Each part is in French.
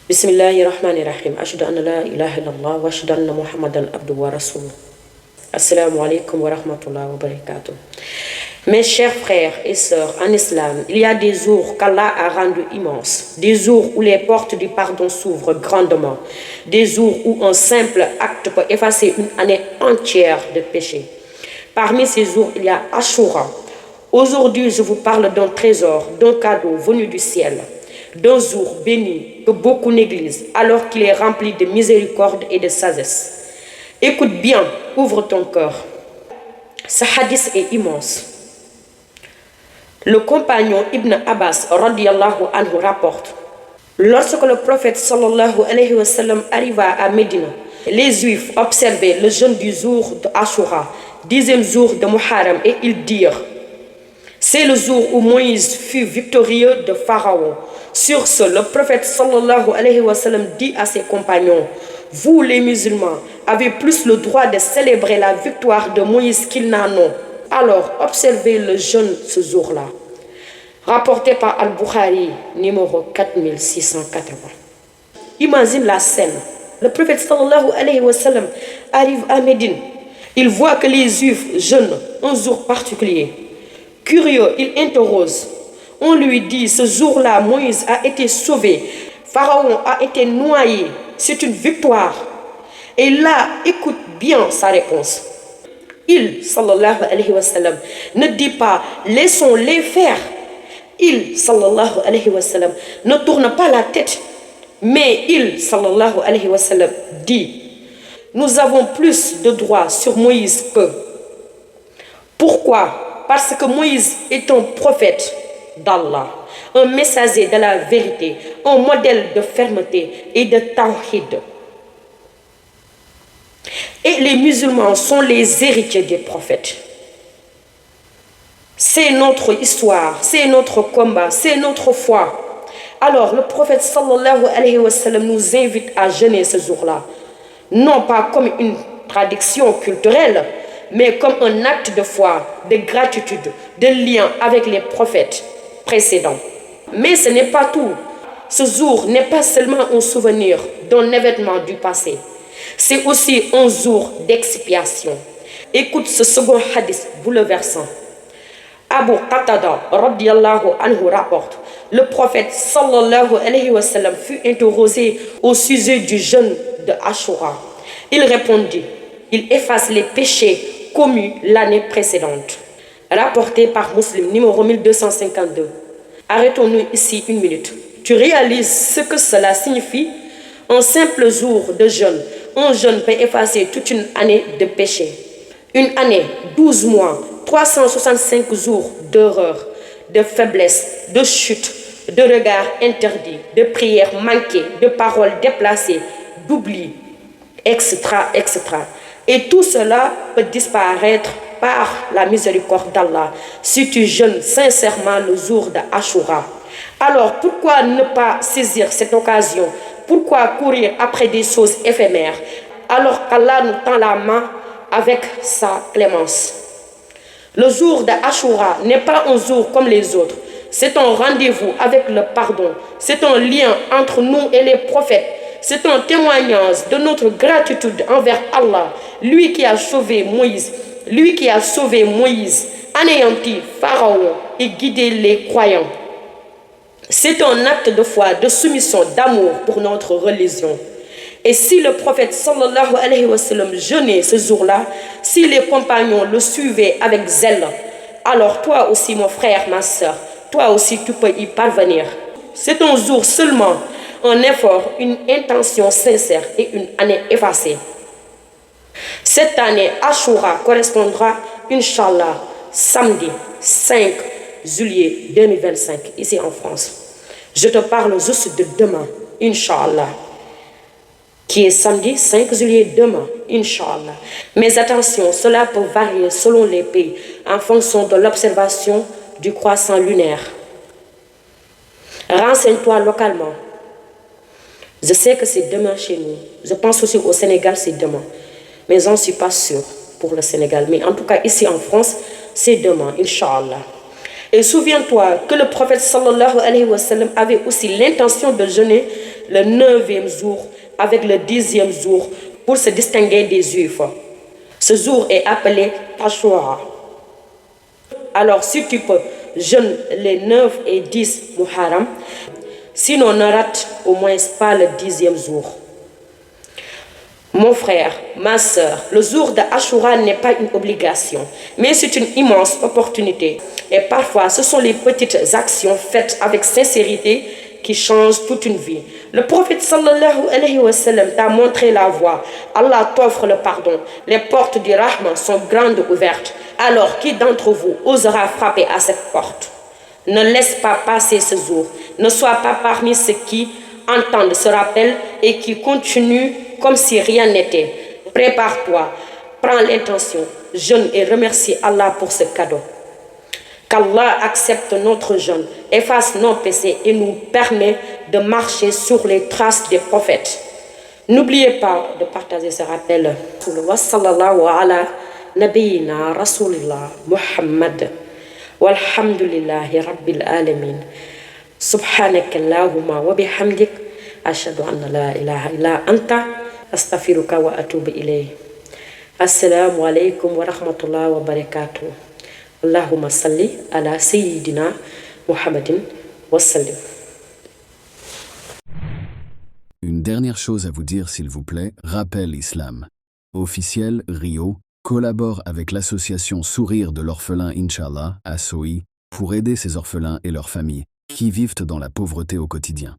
Bismillahirrahmanirrahim. Ashhadu an la ilaha illallah wa ashhadu anna Muhammadan abduhu wa rasuluh. Assalamu alaikum wa rahmatullahi wa barakatuh. Mes chers frères et sœurs en islam, il y a des jours qu'Allah a rendus immenses, des jours où les portes du pardon s'ouvrent grandement, des jours où un simple acte peut effacer une année entière de péché. Parmi ces jours, il y a Ashura. Aujourd'hui, je vous parle d'un trésor, d'un cadeau venu du ciel, d'un jour béni que beaucoup négligent alors qu'il est rempli de miséricorde et de sagesse. Écoute bien, ouvre ton cœur. Ce hadith est immense. Le compagnon Ibn Abbas radiyallahu anhu rapporte: lorsque le prophète sallallahu alayhi wa sallam arriva à Médine, les Juifs observaient le jeûne du jour de Ashura, 10e jour de Muharram, et ils dirent: c'est le jour où Moïse fut victorieux de Pharaon. Sur ce, le prophète sallallahu alayhi wa sallam dit à ses compagnons: vous les musulmans avez plus le droit de célébrer la victoire de Moïse qu'ils n'en ont. Alors observez le jeûne ce jour-là. Rapporté par Al-Bukhari, numéro 4680. Imagine la scène. Le prophète sallallahu alayhi wa sallam arrive à Médine. Il voit que les Juifs jeûnent un jour particulier. Curieux, il interroge. On lui dit: ce jour-là, Moïse a été sauvé. Pharaon a été noyé. C'est une victoire. Et là, écoute bien sa réponse. Il, sallallahu alayhi wa sallam, ne dit pas: laissons-les faire. Il, sallallahu alayhi wa sallam, ne tourne pas la tête. Mais il, sallallahu alayhi wa sallam, dit: nous avons plus de droits sur Moïse qu'eux. Pourquoi? Parce que Moïse est un prophète d'Allah, un messager de la vérité, un modèle de fermeté et de tawhid. Et les musulmans sont les héritiers des prophètes. C'est notre histoire, c'est notre combat, c'est notre foi. Alors le prophète sallallahu alayhi wa sallam nous invite à jeûner ce jour-là, non pas comme une tradition culturelle, mais comme un acte de foi, de gratitude, de lien avec les prophètes précédents. Mais ce n'est pas tout. Ce jour n'est pas seulement un souvenir d'un événement du passé. C'est aussi un jour d'expiation. Écoute ce second hadith bouleversant. Abu Qatada radiyallahu anhu rapporte: le prophète sallallahu alayhi wa sallam fut interrogé au sujet du jeûne de Ashura. Il répondit: il efface les péchés commis l'année précédente. Rapporté par Muslim, numéro 1252. Arrêtons-nous ici une minute. Tu réalises ce que cela signifie? Un simple jour de jeûne, un jeûne peut effacer toute une année de péché. Une année, 12 mois, 365 jours d'horreur, de faiblesse, de chute, de regards interdits, de prières manquées, de paroles déplacées, d'oubli, etc., etc. Et tout cela peut disparaître par la miséricorde d'Allah si tu jeûnes sincèrement le jour de Ashura. Alors pourquoi ne pas saisir cette occasion? Pourquoi courir après des choses éphémères alors qu'Allah nous tend la main avec sa clémence? Le jour de Ashura n'est pas un jour comme les autres. C'est un rendez-vous avec le pardon. C'est un lien entre nous et les prophètes. C'est un témoignage de notre gratitude envers Allah, lui qui a sauvé Moïse, anéanti Pharaon et guidé les croyants. C'est un acte de foi, de soumission, d'amour pour notre religion. Et si le prophète sallallahu alayhi wa sallam jeûnait ce jour-là, si les compagnons le suivaient avec zèle, alors toi aussi mon frère, ma soeur, toi aussi tu peux y parvenir. C'est un jour seulement, un effort, une intention sincère et une année effacée. Cette année, Ashura correspondra, Inch'Allah, samedi 5 juillet 2025, ici en France. Je te parle juste de demain, Inch'Allah, qui est samedi 5 juillet demain, Inch'Allah. Mais attention, cela peut varier selon les pays, en fonction de l'observation du croissant lunaire. Renseigne-toi localement. Je sais que c'est demain chez nous. Je pense aussi au Sénégal, c'est demain. Mais j'en suis pas sûre pour le Sénégal. Mais en tout cas, ici en France, c'est demain, Inch'Allah. Et souviens-toi que le prophète sallallahu alayhi wa sallam avait aussi l'intention de jeûner le 9e jour avec le 10e jour pour se distinguer des Juifs. Ce jour est appelé Ashura. Alors si tu peux, jeûne les 9 et 10 Muharram, sinon ne rate au moins pas le 10e jour. Mon frère, ma soeur, le jour de Ashura n'est pas une obligation, mais c'est une immense opportunité. Et parfois, ce sont les petites actions faites avec sincérité qui changent toute une vie. Le prophète sallallahu alayhi wa sallam t'a montré la voie. Allah t'offre le pardon. Les portes du Rahman sont grandes ouvertes. Alors, qui d'entre vous osera frapper à cette porte? Ne laisse pas passer ce jour. Ne sois pas parmi ceux qui entendent ce rappel et qui continuent comme si rien n'était. Prépare-toi, prends l'intention, jeûne et remercie Allah pour ce cadeau. Qu'Allah accepte notre jeûne, efface nos péchés et nous permet de marcher sur les traces des prophètes. N'oubliez pas de partager ce rappel. Wa sallallahu ala nabiyyina rasulillah Muhammad walhamdulillahi rabbil alamin. Subhanaka Allahumma wa bihamdik ashhadu an la ilaha illa anta astaghfiruka wa atubu ilayk. Assalamu alaikum wa rahmatullahi wa barakatuh. Allahumma salli ala sayyidina Muhammadin wa sallim. Une dernière chose à vous dire s'il vous plaît, Rappel Islam. Officiel Rio collabore avec l'association Sourire de l'orphelin Inch'Allah, ASOI, pour aider ces orphelins et leurs familles qui vivent dans la pauvreté au quotidien.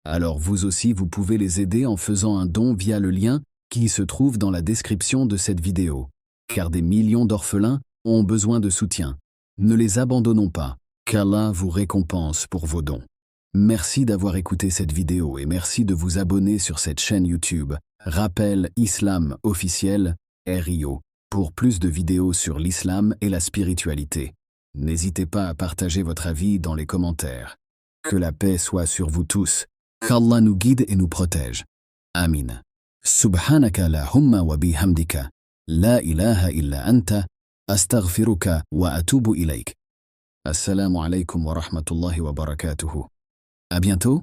Alors vous aussi vous pouvez les aider en faisant un don via le lien qui se trouve dans la description de cette vidéo. Car des millions d'orphelins ont besoin de soutien. Ne les abandonnons pas, qu'Allah vous récompense pour vos dons. Merci d'avoir écouté cette vidéo et merci de vous abonner sur cette chaîne YouTube, Rappel Islam officiel, RIO, pour plus de vidéos sur l'islam et la spiritualité. N'hésitez pas à partager votre avis dans les commentaires. Que la paix soit sur vous tous, qu'Allah nous guide et nous protège. Amin. Subhanaka Allahumma wa bihamdika, la ilaha illa anta, astaghfiruka wa atubu ilayk. Assalamu alaikum wa rahmatullahi wa barakatuhu. À bientôt.